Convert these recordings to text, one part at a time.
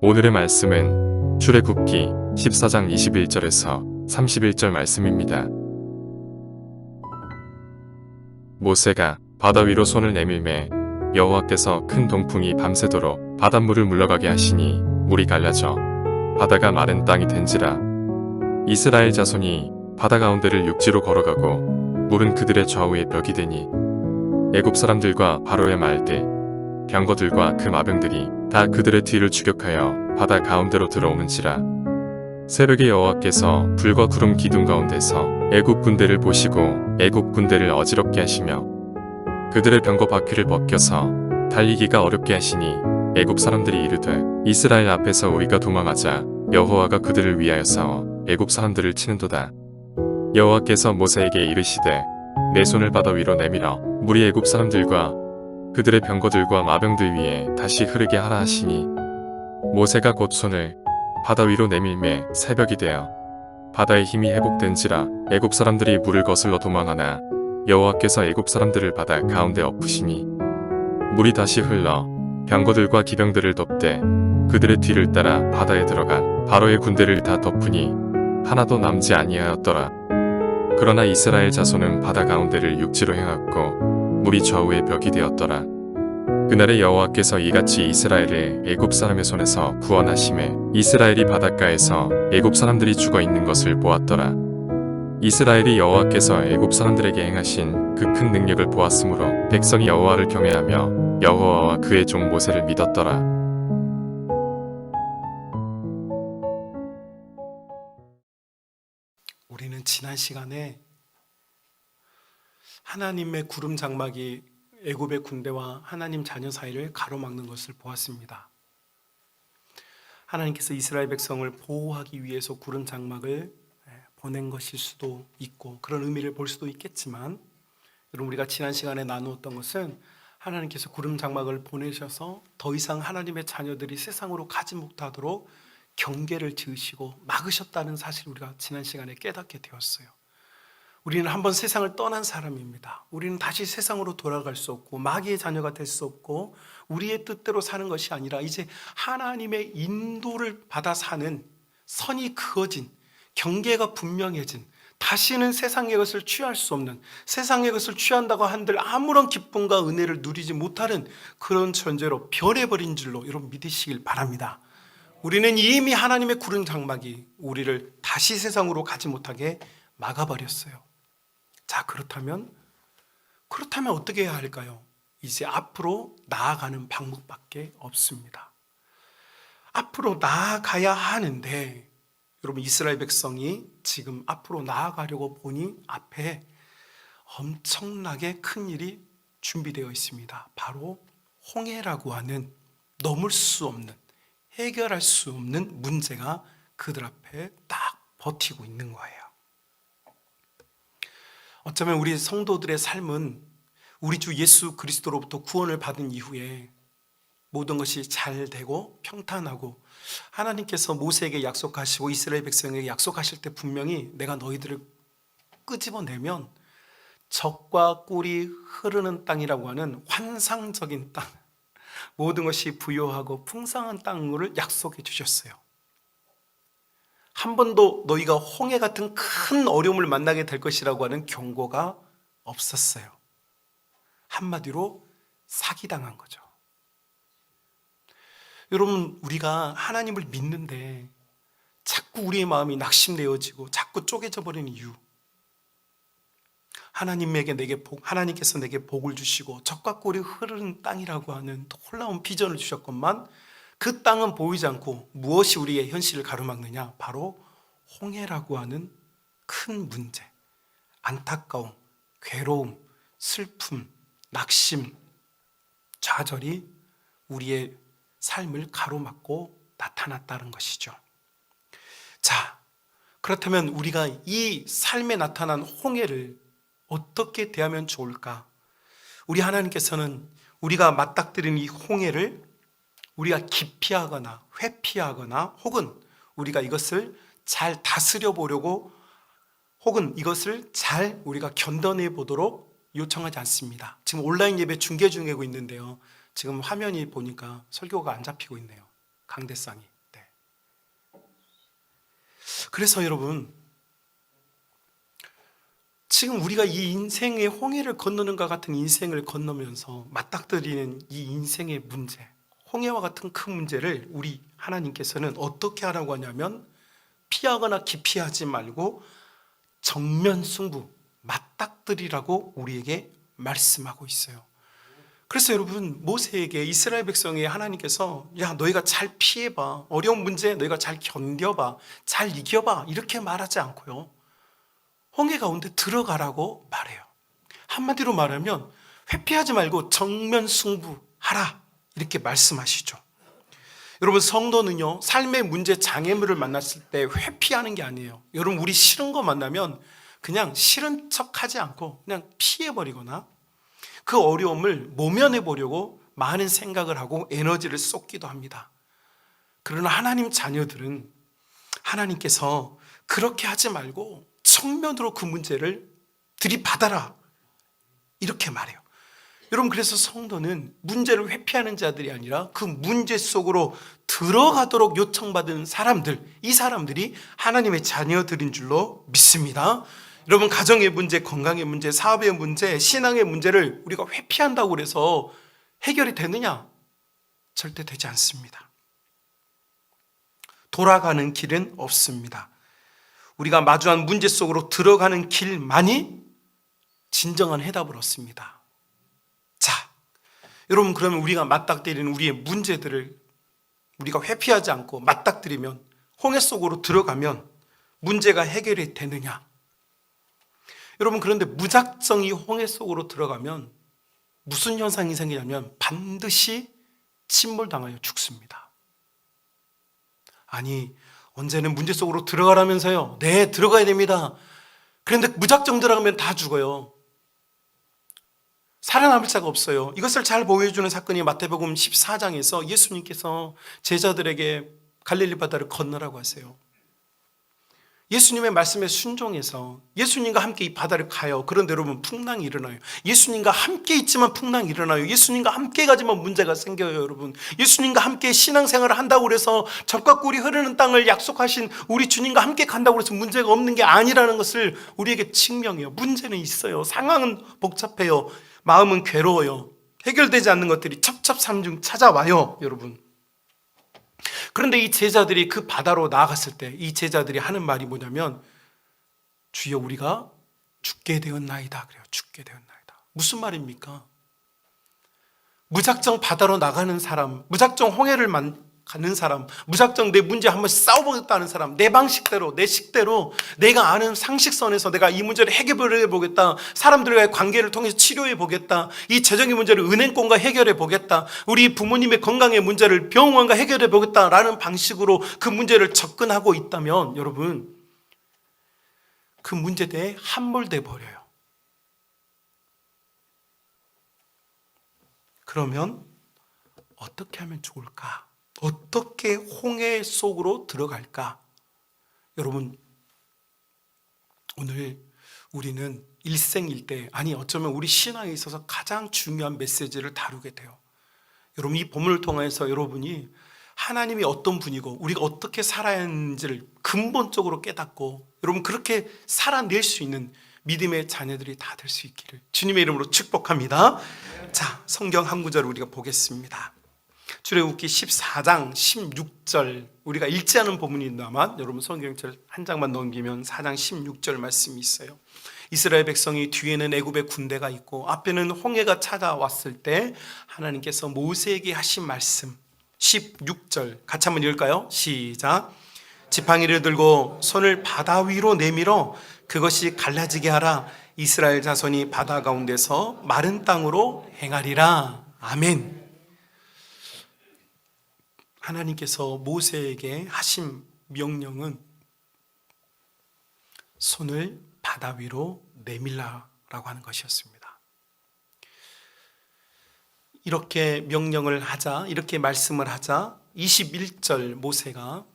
오늘의 말씀은 출애굽기 14장 21절에서 31절 말씀입니다. 모세가 바다 위로 손을 내밀매 여호와께서 큰 동풍이 밤새도록 바닷물을 물러가게 하시니 물이 갈라져 바다가 마른 땅이 된지라. 이스라엘 자손이 바다 가운데를 육지로 걸어가고 물은 그들의 좌우에 벽이 되니 애굽 사람들과 바로의 말들 병거들과 그 마병들이 다 그들의 뒤를 추격하여 바다 가운데로 들어오는지라. 새벽에 여호와께서 불과 구름 기둥 가운데서 애굽 군대를 보시고 애굽 군대를 어지럽게 하시며 그들의 병거 바퀴를 벗겨서 달리기가 어렵게 하시니 애굽 사람들이 이르되 이스라엘 앞에서 우리가 도망하자 여호와가 그들을 위하여 싸워 애굽 사람들을 치는도다. 여호와께서 모세에게 이르시되 내 손을 바다 위로 내밀어 물이 애굽 사람들과 그들의 병거들과 마병들 위에 다시 흐르게 하라 하시니 모세가 곧 손을 바다 위로 내밀매 새벽이 되어 바다의 힘이 회복된지라. 애굽 사람들이 물을 거슬러 도망하나 여호와께서 애굽 사람들을 바다 가운데 엎으시니 물이 다시 흘러 병거들과 기병들을 덮되 그들의 뒤를 따라 바다에 들어간 바로의 군대를 다 덮으니 하나도 남지 아니하였더라. 그러나 이스라엘 자손은 바다 가운데를 육지로 행하고 물이 좌우에 벽이 되었더라. 그날에 여호와께서 이같이 이스라엘을 애굽 사람의 손에서 구원하시매 이스라엘이 바닷가에서 애굽 사람들이 죽어 있는 것을 보았더라. 이스라엘이 여호와께서 애굽 사람들에게 행하신 그 큰 능력을 보았으므로 백성이 여호와를 경외하며 여호와와 그의 종 모세를 믿었더라. 우리는 지난 시간에 하나님의 구름 장막이 애굽의 군대와 하나님 자녀 사이를 가로막는 것을 보았습니다. 하나님께서 이스라엘 백성을 보호하기 위해서 구름 장막을 보낸 것일 수도 있고 그런 의미를 볼 수도 있겠지만, 여러분, 우리가 지난 시간에 나누었던 것은 하나님께서 구름 장막을 보내셔서 더 이상 하나님의 자녀들이 세상으로 가지 못하도록 경계를 지으시고 막으셨다는 사실을 우리가 지난 시간에 깨닫게 되었어요. 우리는 한번 세상을 떠난 사람입니다. 우리는 다시 세상으로 돌아갈 수 없고 마귀의 자녀가 될 수 없고 우리의 뜻대로 사는 것이 아니라 이제 하나님의 인도를 받아 사는, 선이 그어진, 경계가 분명해진, 다시는 세상의 것을 취할 수 없는, 세상의 것을 취한다고 한들 아무런 기쁨과 은혜를 누리지 못하는 그런 존재로 변해버린 줄로 여러분 믿으시길 바랍니다. 우리는 이미 하나님의 구름 장막이 우리를 다시 세상으로 가지 못하게 막아버렸어요. 자, 그렇다면 어떻게 해야 할까요? 이제 앞으로 나아가는 방법밖에 없습니다. 앞으로 나아가야 하는데, 여러분, 이스라엘 백성이 지금 앞으로 나아가려고 보니 앞에 엄청나게 큰 일이 준비되어 있습니다. 바로 홍해라고 하는 넘을 수 없는, 해결할 수 없는 문제가 그들 앞에 딱 버티고 있는 거예요. 어쩌면 우리 성도들의 삶은 우리 주 예수 그리스도로부터 구원을 받은 이후에 모든 것이 잘 되고 평탄하고, 하나님께서 모세에게 약속하시고 이스라엘 백성에게 약속하실 때 분명히 내가 너희들을 끄집어내면 젖과 꿀이 흐르는 땅이라고 하는 환상적인 땅, 모든 것이 부요하고 풍성한 땅을 약속해 주셨어요. 한 번도 너희가 홍해 같은 큰 어려움을 만나게 될 것이라고 하는 경고가 없었어요. 한마디로 사기당한 거죠. 여러분, 우리가 하나님을 믿는데 자꾸 우리의 마음이 낙심되어지고 자꾸 쪼개져 버리는 이유, 하나님께서 내게 복을 주시고 젖과 꿀이 흐르는 땅이라고 하는 놀라운 비전을 주셨건만 그 땅은 보이지 않고 무엇이 우리의 현실을 가로막느냐? 바로 홍해라고 하는 큰 문제, 안타까움, 괴로움, 슬픔, 낙심, 좌절이 우리의 삶을 가로막고 나타났다는 것이죠. 자, 그렇다면 우리가 이 삶에 나타난 홍해를 어떻게 대하면 좋을까? 우리 하나님께서는 우리가 맞닥뜨린 이 홍해를 우리가 기피하거나 회피하거나 혹은 우리가 이것을 잘 다스려 보려고 혹은 이것을 잘 우리가 견뎌내 보도록 요청하지 않습니다. 지금 온라인 예배 중계 중이고 있는데요, 지금 화면이 보니까 설교가 안 잡히고 있네요. 강대상이. 그래서 여러분, 지금 우리가 이 인생의 홍해를 건너는가 같은 인생을 건너면서 맞닥뜨리는 이 인생의 문제, 홍해와 같은 큰 문제를 우리 하나님께서는 어떻게 하라고 하냐면 피하거나 기피하지 말고 정면 승부, 맞닥뜨리라고 우리에게 말씀하고 있어요. 그래서 여러분, 모세에게 이스라엘 백성의 하나님께서 야, 너희가 잘 피해봐, 어려운 문제 너희가 잘 견뎌봐, 잘 이겨봐, 이렇게 말하지 않고요, 홍해 가운데 들어가라고 말해요. 한마디로 말하면 회피하지 말고 정면 승부하라, 이렇게 말씀하시죠. 여러분, 성도는요, 삶의 문제, 장애물을 만났을 때 회피하는 게 아니에요. 여러분, 우리 싫은 거 만나면 그냥 싫은 척 하지 않고 그냥 피해버리거나 그 어려움을 모면해 보려고 많은 생각을 하고 에너지를 쏟기도 합니다. 그러나 하나님 자녀들은 하나님께서 그렇게 하지 말고 정면으로 그 문제를 들이받아라, 이렇게 말해요. 여러분, 그래서 성도는 문제를 회피하는 자들이 아니라 그 문제 속으로 들어가도록 요청받은 사람들, 이 사람들이 하나님의 자녀들인 줄로 믿습니다. 여러분, 가정의 문제, 건강의 문제, 사업의 문제, 신앙의 문제를 우리가 회피한다고 해서 해결이 되느냐? 절대 되지 않습니다. 돌아가는 길은 없습니다. 우리가 마주한 문제 속으로 들어가는 길만이 진정한 해답을 얻습니다. 자, 여러분, 그러면 우리가 맞닥뜨리는 우리의 문제들을 우리가 회피하지 않고 맞닥뜨리면, 홍해 속으로 들어가면 문제가 해결이 되느냐? 여러분, 그런데 무작정 이 홍해 속으로 들어가면 무슨 현상이 생기냐면 반드시 침몰당하여 죽습니다. 아니, 언제는 문제 속으로 들어가라면서요. 네, 들어가야 됩니다. 그런데 무작정 들어가면 다 죽어요. 살아남을 자가 없어요. 이것을 잘 보여주는 사건이 마태복음 14장에서 예수님께서 제자들에게 갈릴리 바다를 건너라고 하세요. 예수님의 말씀에 순종해서 예수님과 함께 이 바다를 가요. 그런데 여러분, 풍랑이 일어나요. 예수님과 함께 있지만 풍랑이 일어나요. 예수님과 함께 가지만 문제가 생겨요. 여러분, 예수님과 함께 신앙생활을 한다고 해서 적과 꿀이 흐르는 땅을 약속하신 우리 주님과 함께 간다고 해서 문제가 없는 게 아니라는 것을 우리에게 증명해요. 문제는 있어요. 상황은 복잡해요. 마음은 괴로워요. 해결되지 않는 것들이 첩첩산중 찾아와요. 여러분, 그런데 이 제자들이 그 바다로 나아갔을 때 이 제자들이 하는 말이 뭐냐면, 주여, 우리가 죽게 되었나이다. 그래요. 죽게 되었나이다. 무슨 말입니까? 무작정 바다로 나가는 사람, 무작정 홍해를 가는 사람, 무작정 내 문제 한번 싸워보겠다는 사람, 내 방식대로, 내 식대로, 내가 아는 상식선에서 내가 이 문제를 해결해 보겠다, 사람들과의 관계를 통해서 치료해 보겠다, 이 재정의 문제를 은행권과 해결해 보겠다, 우리 부모님의 건강의 문제를 병원과 해결해 보겠다라는 방식으로 그 문제를 접근하고 있다면, 여러분, 그 문제대에 함몰돼 버려요. 그러면 어떻게 하면 좋을까? 어떻게 홍해 속으로 들어갈까? 여러분, 오늘 우리는 일생일대, 아니 어쩌면 우리 신앙에 있어서 가장 중요한 메시지를 다루게 돼요. 여러분, 이 본문을 통해서 여러분이 하나님이 어떤 분이고 우리가 어떻게 살아야 하는지를 근본적으로 깨닫고 여러분, 그렇게 살아낼 수 있는 믿음의 자녀들이 다 될 수 있기를 주님의 이름으로 축복합니다. 자, 성경 한 구절을 우리가 보겠습니다. 출애굽기 14장 16절, 우리가 읽지 않은 부분입니다만 여러분 성경책 한 장만 넘기면 4장 16절 말씀이 있어요. 이스라엘 백성이 뒤에는 애굽의 군대가 있고 앞에는 홍해가 찾아왔을 때 하나님께서 모세에게 하신 말씀, 16절 같이 한번 읽을까요? 시작. 지팡이를 들고 손을 바다 위로 내밀어 그것이 갈라지게 하라. 이스라엘 자손이 바다 가운데서 마른 땅으로 행하리라. 아멘. 하나님께서 모세에게 하신 명령은 손을 바다 위로 내밀라라고 하는 것이었습니다. 이렇게 명령을 하자, 이렇게 말씀을 하자 21절 모세가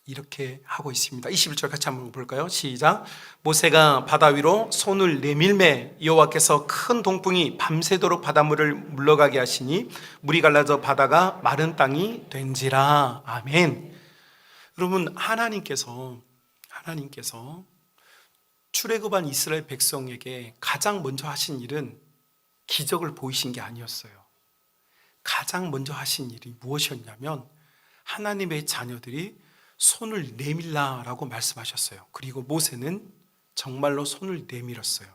이렇게 하고 있습니다. 21절 같이 한번 볼까요? 시작. 모세가 바다 위로 손을 내밀매 여호와께서 큰 동풍이 밤새도록 바닷물을 물러가게 하시니 물이 갈라져 바다가 마른 땅이 된지라. 아멘. 여러분, 하나님께서 출애굽한 이스라엘 백성에게 가장 먼저 하신 일은 기적을 보이신 게 아니었어요. 가장 먼저 하신 일이 무엇이었냐면 하나님의 자녀들이 손을 내밀라라고 말씀하셨어요. 그리고 모세는 정말로 손을 내밀었어요.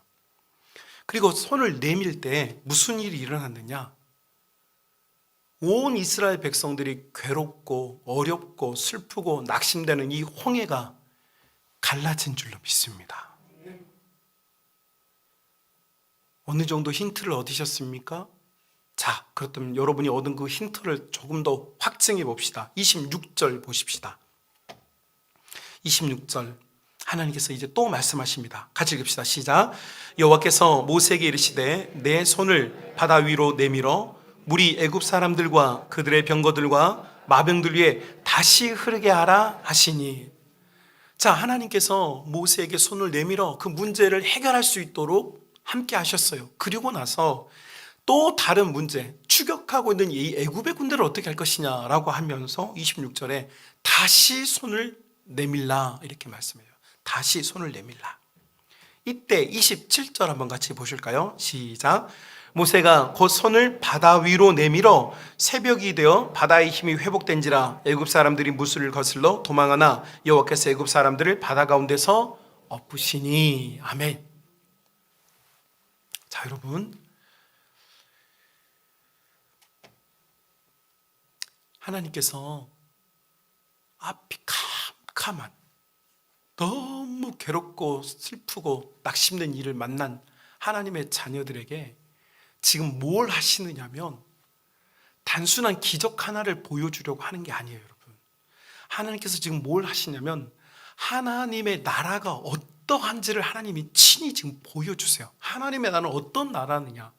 그리고 손을 내밀 때 무슨 일이 일어났느냐? 온 이스라엘 백성들이 괴롭고 어렵고 슬프고 낙심되는 이 홍해가 갈라진 줄로 믿습니다. 어느 정도 힌트를 얻으셨습니까? 자, 그렇다면 여러분이 얻은 그 힌트를 조금 더 확증해 봅시다. 26절 보십시다. 26절 하나님께서 이제 또 말씀하십니다. 같이 읽읍시다. 시작. 여호와께서 모세에게 이르시되 내 손을 바다 위로 내밀어 물이 애굽 사람들과 그들의 병거들과 마병들 위에 다시 흐르게 하라 하시니. 자, 하나님께서 모세에게 손을 내밀어 그 문제를 해결할 수 있도록 함께 하셨어요. 그리고 나서 또 다른 문제, 추격하고 있는 이 애굽의 군대를 어떻게 할 것이냐라고 하면서 26절에 다시 손을 내밀라 이렇게 말씀해요. 다시 손을 내밀라. 이때 27절 한번 같이 보실까요? 시작. 모세가 곧 손을 바다 위로 내밀어 새벽이 되어 바다의 힘이 회복된지라 애굽 사람들이 무술을 거슬러 도망하나 여호와께서 애굽 사람들을 바다 가운데서 엎으시니. 아멘. 자, 여러분, 하나님께서 앞이 캄캄한 너무 괴롭고 슬프고 낙심된 일을 만난 하나님의 자녀들에게 지금 뭘 하시느냐면 단순한 기적 하나를 보여주려고 하는 게 아니에요, 여러분. 하나님께서 지금 뭘 하시냐면 하나님의 나라가 어떠한지를 하나님이 친히 지금 보여주세요. 하나님의 나라는 어떤 나라느냐?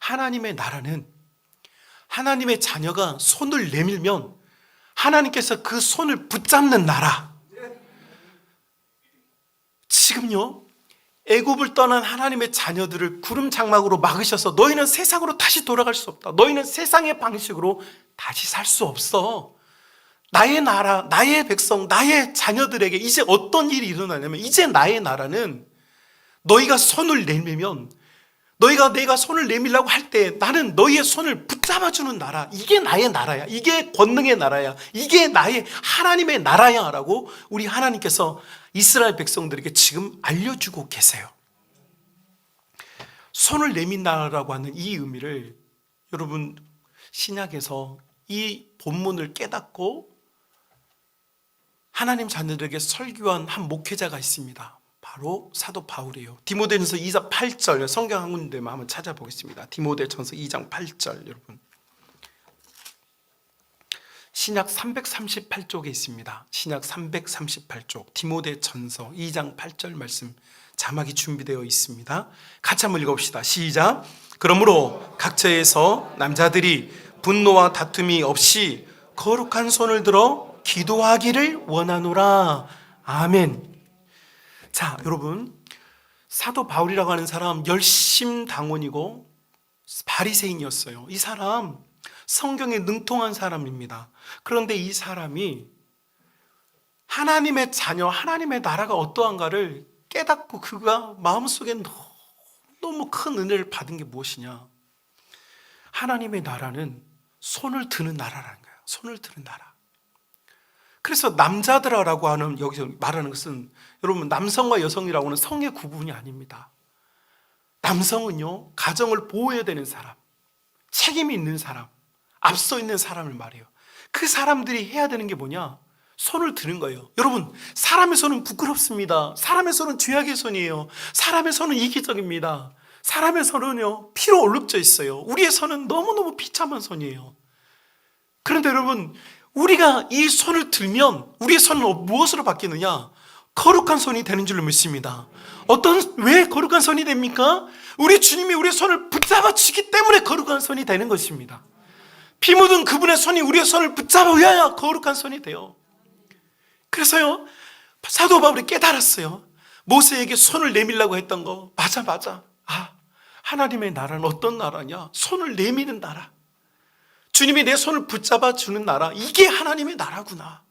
하나님의 나라는 하나님의 자녀가 손을 내밀면 하나님께서 그 손을 붙잡는 나라. 지금요, 애굽을 떠난 하나님의 자녀들을 구름 장막으로 막으셔서 너희는 세상으로 다시 돌아갈 수 없다. 너희는 세상의 방식으로 다시 살 수 없어. 나의 나라, 나의 백성, 나의 자녀들에게 이제 어떤 일이 일어나냐면 이제 나의 나라는 너희가 손을 내밀면 너희가 내가 손을 내밀라고 할 때 나는 너희의 손을 붙잡아주는 나라. 이게 나의 나라야. 이게 권능의 나라야. 이게 나의 하나님의 나라야 라고 우리 하나님께서 이스라엘 백성들에게 지금 알려주고 계세요. 손을 내민다라고 하는 이 의미를 여러분 신약에서 이 본문을 깨닫고 하나님 자녀들에게 설교한 한 목회자가 있습니다. 바로 사도 바울이에요. 디모데전서 2장 8절 성경 한 군데만 한번 찾아보겠습니다. 디모데전서 2장 8절 여러분. 신약 338쪽에 있습니다. 신약 338쪽 디모데전서 2장 8절 말씀 자막이 준비되어 있습니다. 같이 한번 읽어봅시다. 시작. 그러므로 각처에서 남자들이 분노와 다툼이 없이 거룩한 손을 들어 기도하기를 원하노라. 아멘. 자, 여러분, 사도 바울이라고 하는 사람 열심당원이고 바리새인이었어요. 이 사람 성경에 능통한 사람입니다. 그런데 이 사람이 하나님의 자녀, 하나님의 나라가 어떠한가를 깨닫고 그가 마음속에 너무 큰 은혜를 받은 게 무엇이냐? 하나님의 나라는 손을 드는 나라라는 거예요. 손을 드는 나라. 그래서 남자들아라고 하는 여기서 말하는 것은 여러분 남성과 여성이라고 하는 성의 구분이 아닙니다. 남성은요 가정을 보호해야 되는 사람, 책임이 있는 사람, 앞서 있는 사람을 말해요. 그 사람들이 해야 되는 게 뭐냐? 손을 드는 거예요. 여러분 사람의 손은 부끄럽습니다. 사람의 손은 죄악의 손이에요. 사람의 손은 이기적입니다. 사람의 손은요 피로 얼룩져 있어요. 우리의 손은 너무너무 비참한 손이에요. 그런데 여러분 우리가 이 손을 들면 우리의 손은 무엇으로 바뀌느냐? 거룩한 손이 되는 줄로 믿습니다. 왜 거룩한 손이 됩니까? 우리 주님이 우리의 손을 붙잡아 주기 때문에 거룩한 손이 되는 것입니다. 피 묻은 그분의 손이 우리의 손을 붙잡아야 거룩한 손이 돼요. 그래서요 사도 바울이 깨달았어요. 모세에게 손을 내밀라고 했던 거 맞아. 하나님의 나라는 어떤 나라냐? 손을 내미는 나라. 주님이 내 손을 붙잡아 주는 나라, 이게 하나님의 나라구나.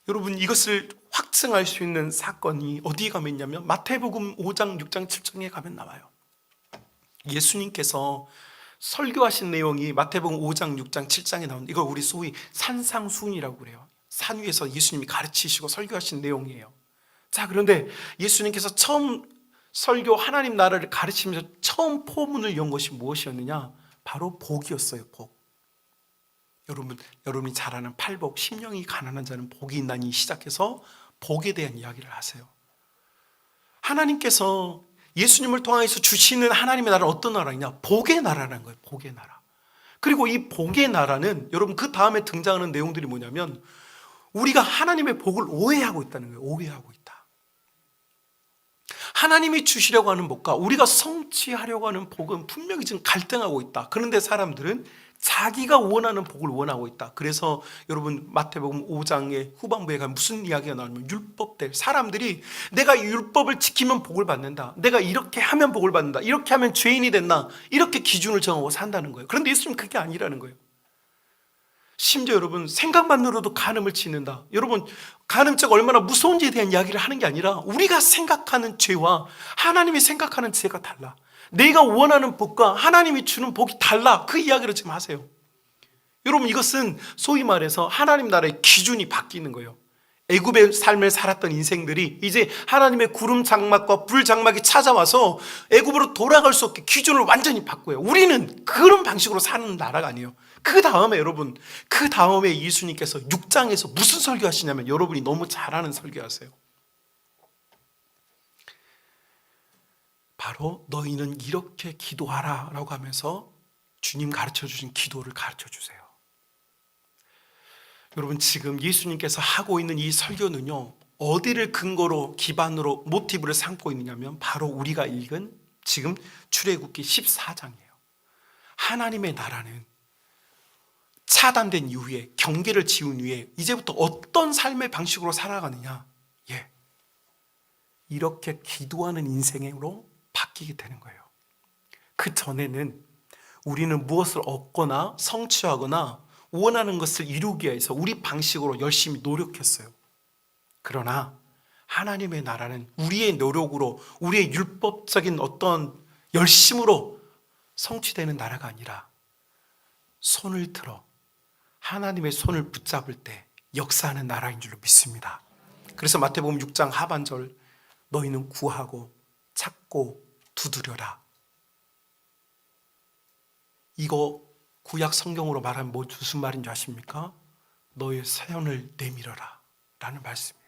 여러분 이것을 확증할 수 있는 사건이 어디에 가면 있냐면 마태복음 5장, 6장, 7장에 가면 나와요. 예수님께서 설교하신 내용이 마태복음 5장, 6장, 7장에 나오는데 이걸 우리 소위 산상수훈이라고 그래요. 산 위에서 예수님이 가르치시고 설교하신 내용이에요. 자, 그런데 예수님께서 처음 설교 하나님 나라를 가르치면서 처음 포문을 연 것이 무엇이었느냐? 바로 복이었어요. 복. 여러분이 잘 아는 팔복, 심령이 가난한 자는 복이 있나니 시작해서 복에 대한 이야기를 하세요. 하나님께서 예수님을 통해서 주시는 하나님의 나라는 어떤 나라이냐? 복의 나라라는 거예요. 복의 나라. 그리고 이 복의 나라는 여러분 그 다음에 등장하는 내용들이 뭐냐면 우리가 하나님의 복을 오해하고 있다는 거예요. 오해하고 있다. 하나님이 주시려고 하는 복과 우리가 성취하려고 하는 복은 분명히 지금 갈등하고 있다. 그런데 사람들은 자기가 원하는 복을 원하고 있다. 그래서 여러분 마태복음 5장의 후반부에 가면 무슨 이야기가 나오냐면 율법들, 사람들이 내가 율법을 지키면 복을 받는다, 내가 이렇게 하면 복을 받는다, 이렇게 하면 죄인이 된다, 이렇게 기준을 정하고 산다는 거예요. 그런데 예수님은 그게 아니라는 거예요. 심지어 여러분 생각만으로도 간음을 짓는다. 여러분 간음죄가 얼마나 무서운지에 대한 이야기를 하는 게 아니라 우리가 생각하는 죄와 하나님이 생각하는 죄가 달라. 내가 원하는 복과 하나님이 주는 복이 달라. 그 이야기를 지금 하세요. 여러분 이것은 소위 말해서 하나님 나라의 기준이 바뀌는 거예요. 애굽의 삶을 살았던 인생들이 이제 하나님의 구름 장막과 불 장막이 찾아와서 애굽으로 돌아갈 수 없게 기준을 완전히 바꿔요. 우리는 그런 방식으로 사는 나라가 아니에요. 그 다음에 여러분, 그 다음에 예수님께서 6장에서 무슨 설교하시냐면 여러분이 너무 잘 아는 설교하세요. 바로 너희는 이렇게 기도하라 라고 하면서 주님 가르쳐 주신 기도를 가르쳐 주세요. 여러분 지금 예수님께서 하고 있는 이 설교는요, 어디를 근거로 기반으로 모티브를 삼고 있느냐면 바로 우리가 읽은 지금 출애굽기 14장이에요. 하나님의 나라는 차단된 이후에, 경계를 지운 후에 이제부터 어떤 삶의 방식으로 살아가느냐, 이렇게 기도하는 인생으로 바뀌게 되는 거예요. 그 전에는 우리는 무엇을 얻거나 성취하거나 원하는 것을 이루기 위해서 우리 방식으로 열심히 노력했어요. 그러나 하나님의 나라는 우리의 노력으로, 우리의 율법적인 어떤 열심으로 성취되는 나라가 아니라 손을 들어 하나님의 손을 붙잡을 때 역사하는 나라인 줄로 믿습니다. 그래서 마태복음 6장 하반절, 너희는 구하고 찾고 두드려라. 이거 구약 성경으로 말하면 무슨 말인 줄 아십니까? 너의 손을 내밀어라 라는 말씀이에요.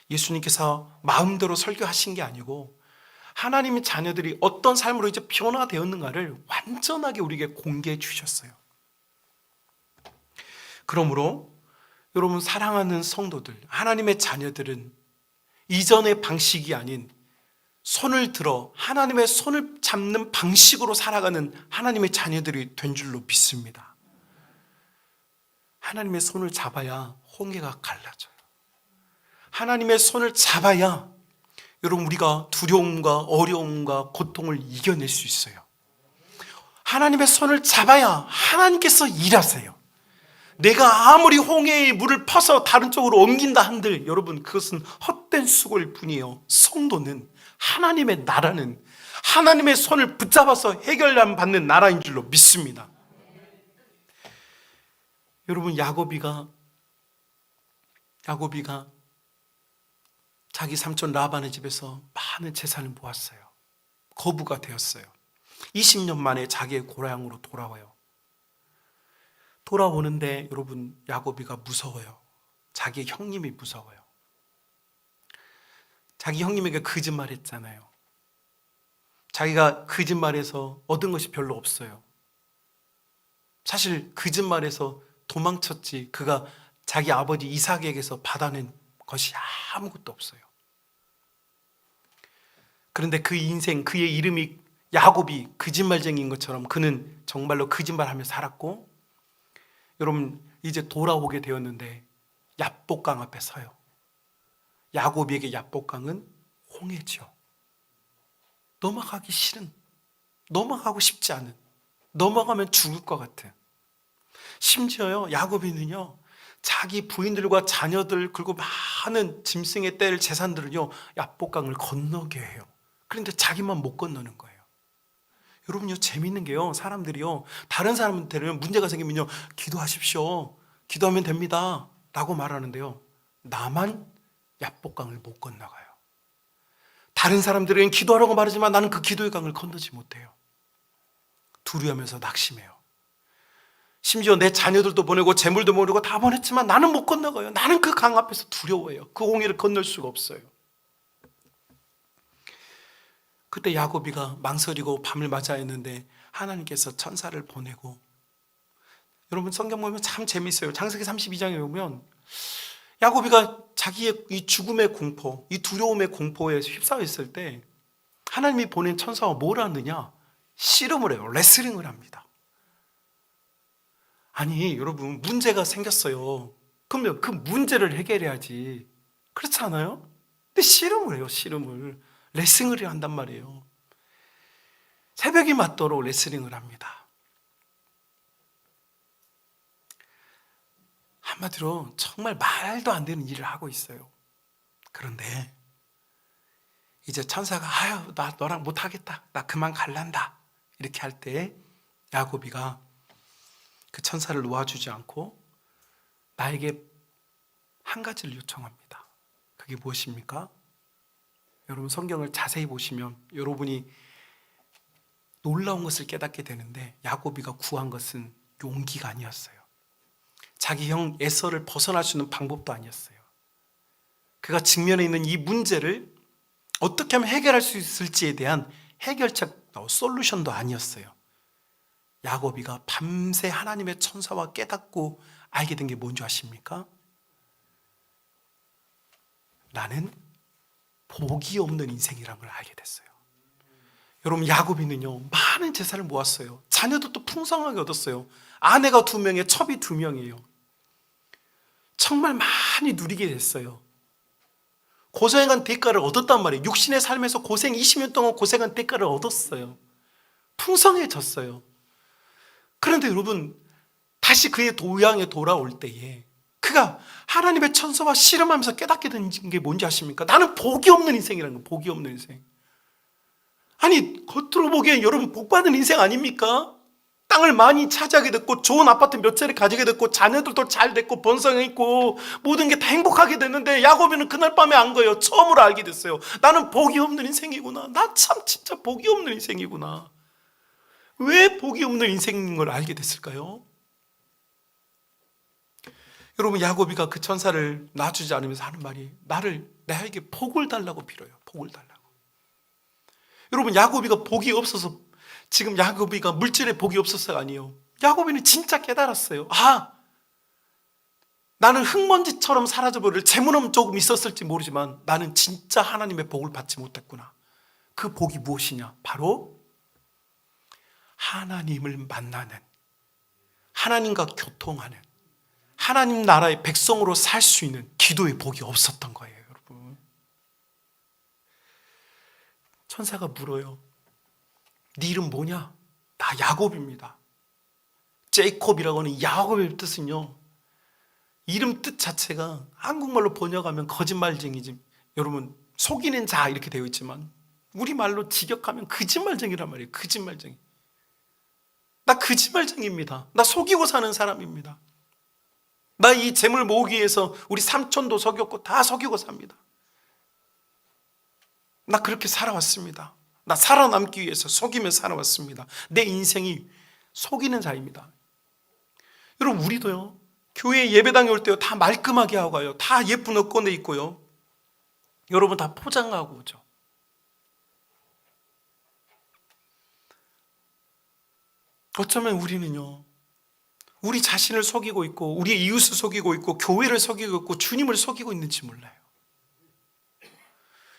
예수님께서 마음대로 설교하신 게 아니고 하나님의 자녀들이 어떤 삶으로 이제 변화되었는가를 완전하게 우리에게 공개해 주셨어요. 그러므로 여러분 사랑하는 성도들, 하나님의 자녀들은 이전의 방식이 아닌 손을 들어 하나님의 손을 잡는 방식으로 살아가는 하나님의 자녀들이 된 줄로 믿습니다. 하나님의 손을 잡아야 홍해가 갈라져요. 하나님의 손을 잡아야 여러분 우리가 두려움과 어려움과 고통을 이겨낼 수 있어요. 하나님의 손을 잡아야 하나님께서 일하세요. 내가 아무리 홍해의 물을 퍼서 다른 쪽으로 옮긴다 한들 여러분 그것은 헛된 수고일 뿐이에요. 성도는, 하나님의 나라는 하나님의 손을 붙잡아서 해결감 받는 나라인 줄로 믿습니다. 여러분 야고비가 자기 삼촌 라반의 집에서 많은 재산을 모았어요. 거부가 되었어요. 20년 만에 자기의 고향으로 돌아와요. 돌아오는데 여러분 야고비가 무서워요. 자기의 형님이 무서워요. 자기 형님에게 거짓말했잖아요. 자기가 거짓말해서 얻은 것이 별로 없어요. 사실 거짓말해서 도망쳤지 그가 자기 아버지 이삭에게서 받아낸 것이 아무것도 없어요. 그런데 그 인생, 그의 이름이 야곱이 거짓말쟁이인 것처럼 그는 정말로 거짓말하며 살았고 여러분 이제 돌아오게 되었는데 야복강 앞에 서요. 야곱에게 야복강은 홍해죠. 넘어가기 싫은, 넘어가고 싶지 않은, 넘어가면 죽을 것 같은. 심지어요 야곱이는요 자기 부인들과 자녀들 그리고 많은 짐승의 떼를 재산들은요 야복강을 건너게 해요. 그런데 자기만 못 건너는 거예요. 여러분요, 재밌는 게요, 사람들이요 다른 사람한테는 문제가 생기면요 기도하십시오, 기도하면 됩니다 라고 말하는데요, 나만 야복강을 못 건너가요. 다른 사람들은 기도하라고 말하지만 나는 그 기도의 강을 건너지 못해요. 두려워하면서 낙심해요. 심지어 내 자녀들도 보내고 재물도 보내고 다 보냈지만 나는 못 건너가요. 나는 그 강 앞에서 두려워해요. 그 홍해를 건널 수가 없어요. 그때 야곱이가 망설이고 밤을 맞아야 했는데 하나님께서 천사를 보내고, 여러분 성경 보면 참 재밌어요. 창세기 32장에 보면 야곱이가 자기의 이 죽음의 공포, 이 두려움의 공포에 휩싸여 있을 때 하나님이 보낸 천사가 뭘 하느냐? 씨름을 해요. 레슬링을 합니다. 아니 여러분, 문제가 생겼어요. 그러면 그 문제를 해결해야지. 그렇지 않아요? 근데 씨름을 해요. 씨름을. 레슬링을 한단 말이에요. 새벽이 맞도록 레슬링을 합니다. 한마디로 정말 말도 안 되는 일을 하고 있어요. 그런데 이제 천사가 아유 나 너랑 못하겠다, 나 그만 갈란다 이렇게 할 때 야곱이가 그 천사를 놓아주지 않고 나에게 한 가지를 요청합니다. 그게 무엇입니까? 여러분 성경을 자세히 보시면 여러분이 놀라운 것을 깨닫게 되는데, 야곱이가 구한 것은 용기가 아니었어요. 자기 형 에서를 벗어날 수 있는 방법도 아니었어요. 그가 직면해 있는 이 문제를 어떻게 하면 해결할 수 있을지에 대한 해결책, 솔루션도 아니었어요. 야곱이가 밤새 하나님의 천사와 깨닫고 알게 된 게 뭔지 아십니까? 나는 복이 없는 인생이라는 걸 알게 됐어요. 여러분 야곱이는요 많은 재산을 모았어요. 자녀도 또 풍성하게 얻었어요. 아내가 2명에 첩이 2명이에요. 정말 많이 누리게 됐어요. 고생한 대가를 얻었단 말이에요. 육신의 삶에서 고생 20년 동안 고생한 대가를 얻었어요. 풍성해졌어요. 그런데 여러분 다시 그의 도양에 돌아올 때에 그가 하나님의 천사와 씨름하면서 깨닫게 된 게 뭔지 아십니까? 나는 복이 없는 인생이라는 거예요. 복이 없는 인생. 아니 겉으로 보기엔 여러분 복받은 인생 아닙니까? 땅을 많이 차지하게 됐고 좋은 아파트 몇 채를 가지게 됐고 자녀들도 잘 됐고 번성했고 모든 게 다 행복하게 됐는데 야곱이는 그날 밤에 안 거예요. 처음으로 알게 됐어요. 나는 복이 없는 인생이구나. 나 참 진짜 복이 없는 인생이구나. 왜 복이 없는 인생인 걸 알게 됐을까요? 여러분 야곱이가 그 천사를 놔주지 않으면서 하는 말이 나에게 복을 달라고 빌어요. 복을 달라고. 여러분 야곱이가 복이 없어서, 지금 야곱이가 물질에 복이 없었어가 아니에요. 야곱이는 진짜 깨달았어요. 나는 흙먼지처럼 사라져버릴 재물은 조금 있었을지 모르지만 나는 진짜 하나님의 복을 받지 못했구나. 그 복이 무엇이냐? 바로 하나님을 만나는, 하나님과 교통하는, 하나님 나라의 백성으로 살 수 있는 기도의 복이 없었던 거예요. 여러분 천사가 물어요. 네 이름 뭐냐? 나 야곱입니다. 제이콥이라고 하는 야곱의 뜻은요, 이름 뜻 자체가 한국말로 번역하면 거짓말쟁이지, 여러분 속이는 자 이렇게 되어 있지만 우리말로 직역하면 거짓말쟁이란 말이에요. 거짓말쟁이. 나 거짓말쟁이입니다. 나 속이고 사는 사람입니다. 나 이 재물 모으기 위해서 우리 삼촌도 속였고 다 속이고 삽니다. 나 그렇게 살아왔습니다. 나 살아남기 위해서 속이며 살아왔습니다. 내 인생이 속이는 자입니다. 여러분 우리도요 교회 예배당에 올 때요 다 말끔하게 하고 가요. 다 예쁜 옷 꺼내 입고요. 여러분 다 포장하고 오죠. 어쩌면 우리는요 우리 자신을 속이고 있고 우리의 이웃을 속이고 있고 교회를 속이고 있고 주님을 속이고 있는지 몰라요.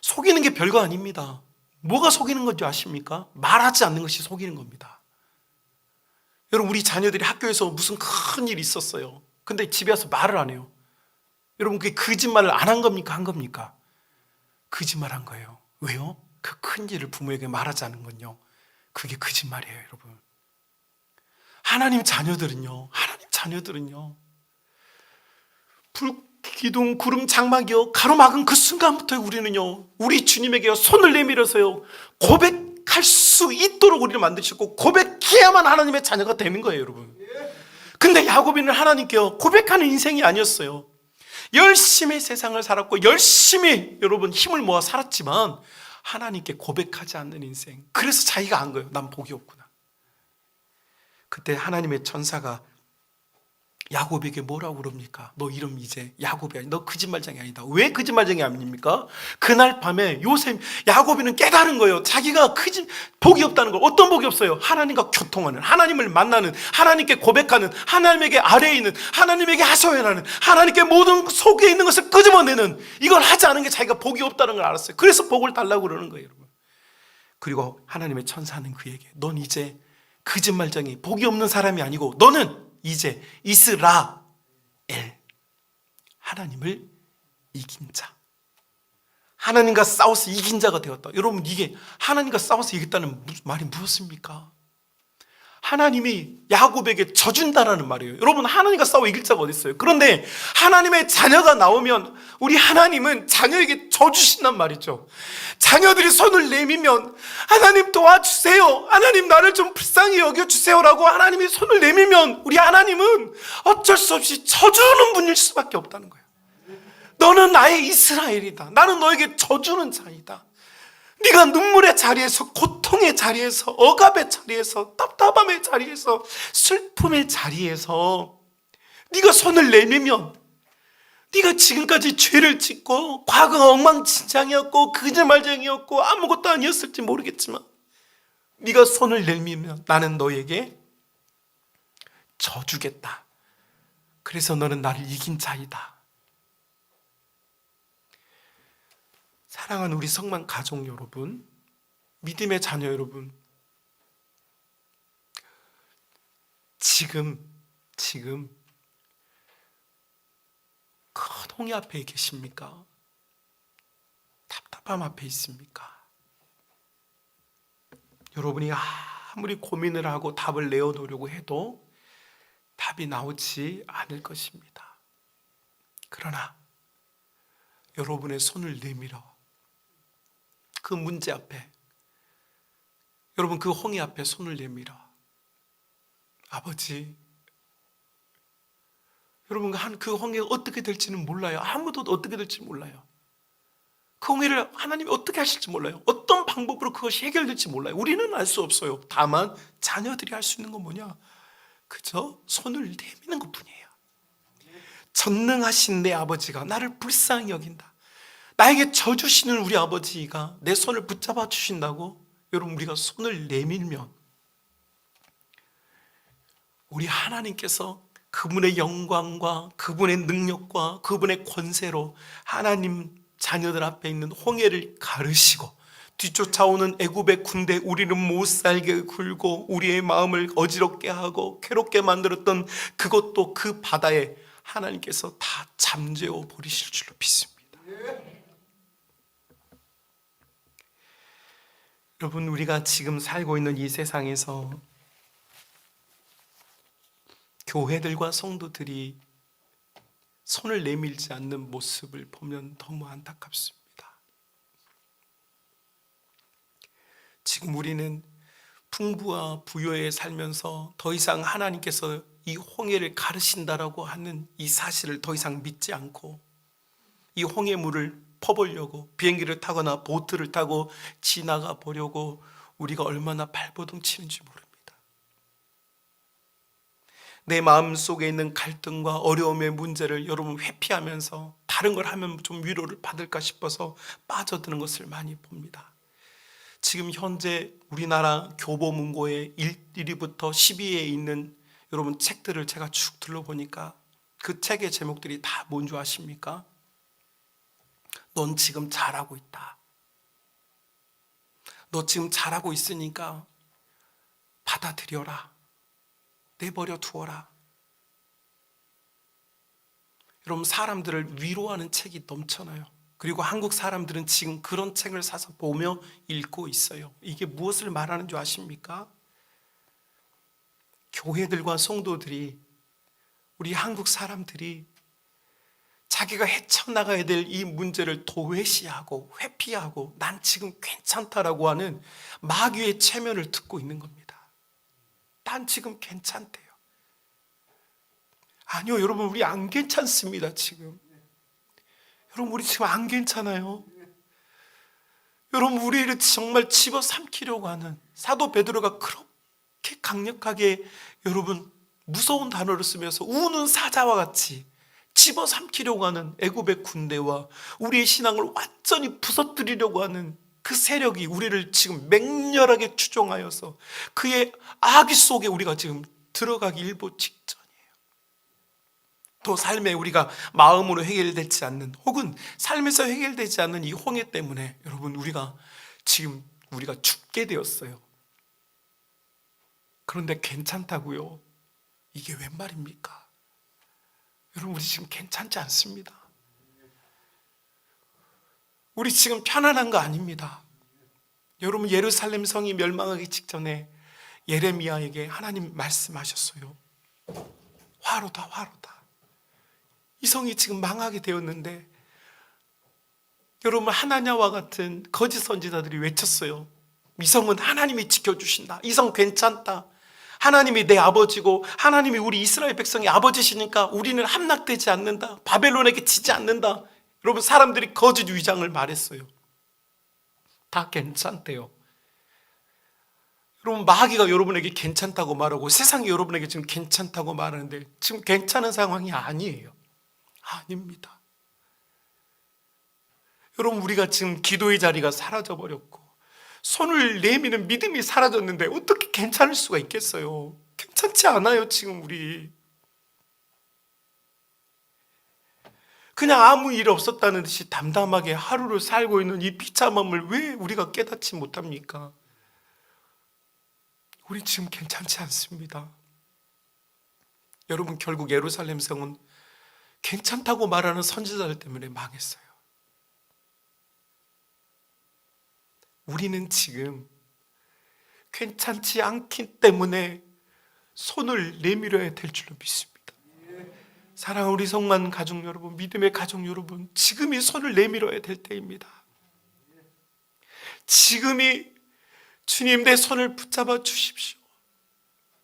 속이는 게 별거 아닙니다. 뭐가 속이는 건지 아십니까? 말하지 않는 것이 속이는 겁니다. 여러분 우리 자녀들이 학교에서 무슨 큰 일이 있었어요. 근데 집에 와서 말을 안 해요. 여러분 그게 거짓말을 안 한 겁니까? 한 겁니까? 거짓말한 거예요. 왜요? 그 큰 일을 부모에게 말하지 않은 건요 그게 거짓말이에요. 여러분 하나님 자녀들은요 불기둥 구름 장막이요 가로막은 그 순간부터 우리는요 우리 주님에게 손을 내밀어서요 고백할 수 있도록 우리를 만드셨고 고백해야만 하나님의 자녀가 되는 거예요, 여러분. 근데 야곱이는 하나님께 고백하는 인생이 아니었어요. 열심히 세상을 살았고 열심히 여러분 힘을 모아 살았지만 하나님께 고백하지 않는 인생. 그래서 자기가 안 거예요. 난 복이 없구나. 그때 하나님의 천사가 야곱에게 뭐라고 그럽니까? 너 이름 이제 야곱이 아니, 너 거짓말쟁이 아니다. 왜 거짓말쟁이 아닙니까? 그날 밤에 야곱이는 깨달은 거예요. 자기가 복이 없다는 걸. 어떤 복이 없어요? 하나님과 교통하는, 하나님을 만나는, 하나님께 고백하는, 하나님에게 아래에 있는, 하나님에게 하소연하는, 하나님께 모든 속에 있는 것을 끄집어내는, 이걸 하지 않은 게 자기가 복이 없다는 걸 알았어요. 그래서 복을 달라고 그러는 거예요, 여러분. 그리고 하나님의 천사는 그에게 넌 이제 거짓말쟁이, 복이 없는 사람이 아니고 너는 이제 이스라엘, 하나님을 이긴 자, 하나님과 싸워서 이긴 자가 되었다. 여러분, 이게 하나님과 싸워서 이겼다는 말이 무엇입니까? 하나님이 야곱에게 져준다라는 말이에요. 여러분, 하나님과 싸워 이길 자가 어디 있어요? 그런데 하나님의 자녀가 나오면 우리 하나님은 자녀에게 져주신단 말이죠. 자녀들이 손을 내밀면 하나님 도와주세요, 하나님 나를 좀 불쌍히 여겨주세요라고 하나님이 손을 내밀면 우리 하나님은 어쩔 수 없이 져주는 분일 수밖에 없다는 거예요. 너는 나의 이스라엘이다. 나는 너에게 져주는 자이다. 네가 눈물의 자리에서, 고통의 자리에서, 억압의 자리에서, 답답함의 자리에서, 슬픔의 자리에서 네가 손을 내밀면, 네가 지금까지 죄를 짓고 과거가 엉망진창이었고 거짓말쟁이였고 아무것도 아니었을지 모르겠지만 네가 손을 내밀면 나는 너에게 져주겠다. 그래서 너는 나를 이긴 자이다. 사랑하는 우리 성만 가족 여러분, 믿음의 자녀 여러분, 지금 큰 홍해 앞에 계십니까? 답답함 앞에 있습니까? 여러분이 아무리 고민을 하고 답을 내어놓으려고 해도 답이 나오지 않을 것입니다. 그러나 여러분의 손을 내밀어 그 문제 앞에, 여러분 그 홍해 앞에 손을 내밀어, 아버지, 여러분 그 홍해가 어떻게 될지는 몰라요. 아무도 어떻게 될지 몰라요. 그 홍해를 하나님이 어떻게 하실지 몰라요. 어떤 방법으로 그것이 해결될지 몰라요. 우리는 알 수 없어요. 다만 자녀들이 할 수 있는 건 뭐냐? 그저 손을 내미는 것뿐이에요. 전능하신 내 아버지가 나를 불쌍히 여긴다. 나에게 져주시는 우리 아버지가 내 손을 붙잡아 주신다고. 여러분, 우리가 손을 내밀면 우리 하나님께서 그분의 영광과 그분의 능력과 그분의 권세로 하나님 자녀들 앞에 있는 홍해를 가르시고 뒤쫓아오는 애굽의 군대, 우리는 못 살게 굴고 우리의 마음을 어지럽게 하고 괴롭게 만들었던 그것도 그 바다에 하나님께서 다 잠재워 버리실 줄로 믿습니다. 여러분, 우리가 지금 살고 있는 이 세상에서 교회들과 성도들이 손을 내밀지 않는 모습을 보면 너무 안타깝습니다. 지금 우리는 풍부와 부요에 살면서 더 이상 하나님께서 이 홍해를 가르신다라고 하는 이 사실을 더 이상 믿지 않고 이 홍해물을 퍼보려고 비행기를 타거나 보트를 타고 지나가 보려고 우리가 얼마나 발버둥 치는지 모릅니다. 내 마음속에 있는 갈등과 어려움의 문제를 여러분 회피하면서 다른 걸 하면 좀 위로를 받을까 싶어서 빠져드는 것을 많이 봅니다. 지금 현재 우리나라 교보문고의 1위부터 10위에 있는 여러분 책들을 제가 쭉 둘러보니까 그 책의 제목들이 다 뭔 줄 아십니까? 넌 지금 잘하고 있다. 너 지금 잘하고 있으니까 받아들여라. 내버려 두어라. 여러분, 사람들을 위로하는 책이 넘쳐나요. 그리고 한국 사람들은 지금 그런 책을 사서 보며 읽고 있어요. 이게 무엇을 말하는 줄 아십니까? 교회들과 성도들이, 우리 한국 사람들이 자기가 헤쳐나가야 될 이 문제를 도외시하고 회피하고 난 지금 괜찮다라고 하는 마귀의 체면을 듣고 있는 겁니다. 난 지금 괜찮대요. 아니요, 여러분, 우리 안 괜찮습니다. 지금 여러분, 우리 지금 안 괜찮아요. 여러분, 우리를 정말 집어삼키려고 하는 사도 베드로가 그렇게 강력하게 여러분 무서운 단어를 쓰면서 우는 사자와 같이 집어삼키려고 하는 애굽의 군대와 우리의 신앙을 완전히 부서뜨리려고 하는 그 세력이 우리를 지금 맹렬하게 추종하여서 그의 악의 속에 우리가 지금 들어가기 일보 직전이에요. 또 삶에 우리가 마음으로 해결되지 않는 혹은 삶에서 해결되지 않는 이 홍해 때문에 여러분 우리가 죽게 되었어요. 그런데 괜찮다고요? 이게 웬 말입니까? 여러분, 우리 지금 괜찮지 않습니다. 우리 지금 편안한 거 아닙니다. 여러분, 예루살렘 성이 멸망하기 직전에 예레미야에게 하나님 말씀하셨어요. 화로다, 화로다. 이 성이 지금 망하게 되었는데 여러분, 하나냐와 같은 거짓 선지자들이 외쳤어요. 이 성은 하나님이 지켜주신다. 이 성 괜찮다. 하나님이 내 아버지고 하나님이 우리 이스라엘 백성의 아버지시니까 우리는 함락되지 않는다. 바벨론에게 지지 않는다. 여러분, 사람들이 거짓 위장을 말했어요. 다 괜찮대요. 여러분, 마귀가 여러분에게 괜찮다고 말하고 세상이 여러분에게 지금 괜찮다고 말하는데 지금 괜찮은 상황이 아니에요. 아닙니다. 여러분, 우리가 지금 기도의 자리가 사라져버렸고 손을 내미는 믿음이 사라졌는데 어떻게 괜찮을 수가 있겠어요? 괜찮지 않아요. 지금 우리 그냥 아무 일 없었다는 듯이 담담하게 하루를 살고 있는 이 비참함을 왜 우리가 깨닫지 못합니까? 우리 지금 괜찮지 않습니다. 여러분, 결국 예루살렘 성은 괜찮다고 말하는 선지자들 때문에 망했어요. 우리는 지금 괜찮지 않기 때문에 손을 내밀어야 될 줄로 믿습니다. 사랑하는 우리 성만 가족 여러분, 믿음의 가족 여러분, 지금이 손을 내밀어야 될 때입니다. 지금이 주님 내 손을 붙잡아 주십시오.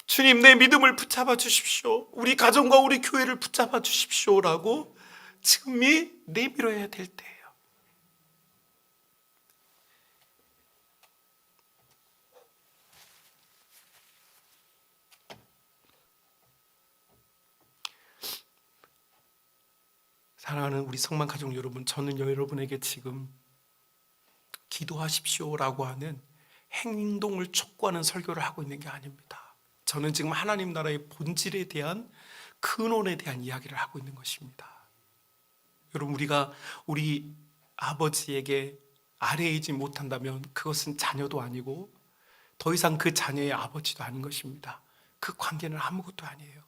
주님 내 믿음을 붙잡아 주십시오. 우리 가정과 우리 교회를 붙잡아 주십시오라고 지금이 내밀어야 될 때예요. 사랑하는 우리 성만 가족 여러분, 저는 여러분에게 지금 기도하십시오라고 하는 행동을 촉구하는 설교를 하고 있는 게 아닙니다. 저는 지금 하나님 나라의 본질에 대한 근원에 대한 이야기를 하고 있는 것입니다. 여러분, 우리가 우리 아버지에게 아뢰이지 못한다면 그것은 자녀도 아니고 더 이상 그 자녀의 아버지도 아닌 것입니다. 그 관계는 아무것도 아니에요.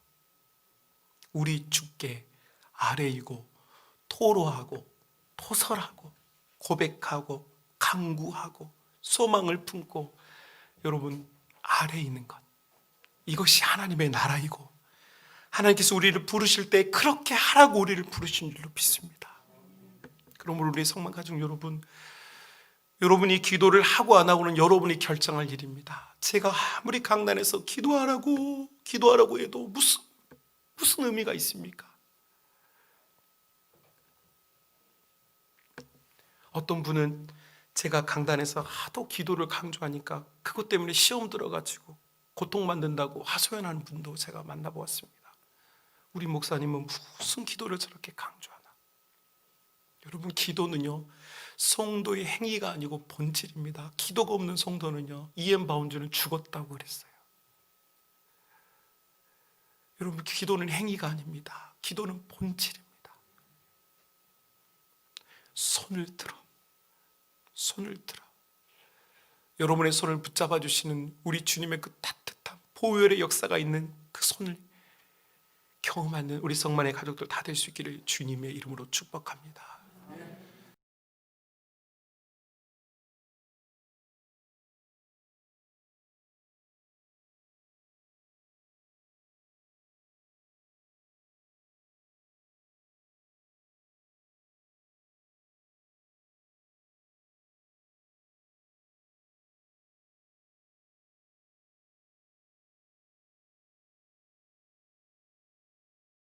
우리 주께 아뢰이고 토로하고 토설하고 고백하고 간구하고 소망을 품고 여러분 아래에 있는 것, 이것이 하나님의 나라이고 하나님께서 우리를 부르실 때 그렇게 하라고 우리를 부르신 줄로 믿습니다. 그러므로 우리 성만 가족 여러분, 여러분이 기도를 하고 안 하고는 여러분이 결정할 일입니다. 제가 아무리 강단에서 기도하라고 해도 무슨 의미가 있습니까? 어떤 분은 제가 강단에서 하도 기도를 강조하니까 그것 때문에 시험 들어가지고 고통받는다고 하소연하는 분도 제가 만나보았습니다. 우리 목사님은 무슨 기도를 저렇게 강조하나? 여러분, 기도는요 성도의 행위가 아니고 본질입니다. 기도가 없는 성도는요 이엠 바운즈는 죽었다고 그랬어요. 여러분, 기도는 행위가 아닙니다. 기도는 본질입니다. 손을 들어 여러분의 손을 붙잡아 주시는 우리 주님의 그 따뜻한 보혈의 역사가 있는 그 손을 경험하는 우리 성만의 가족들 다 될 수 있기를 주님의 이름으로 축복합니다.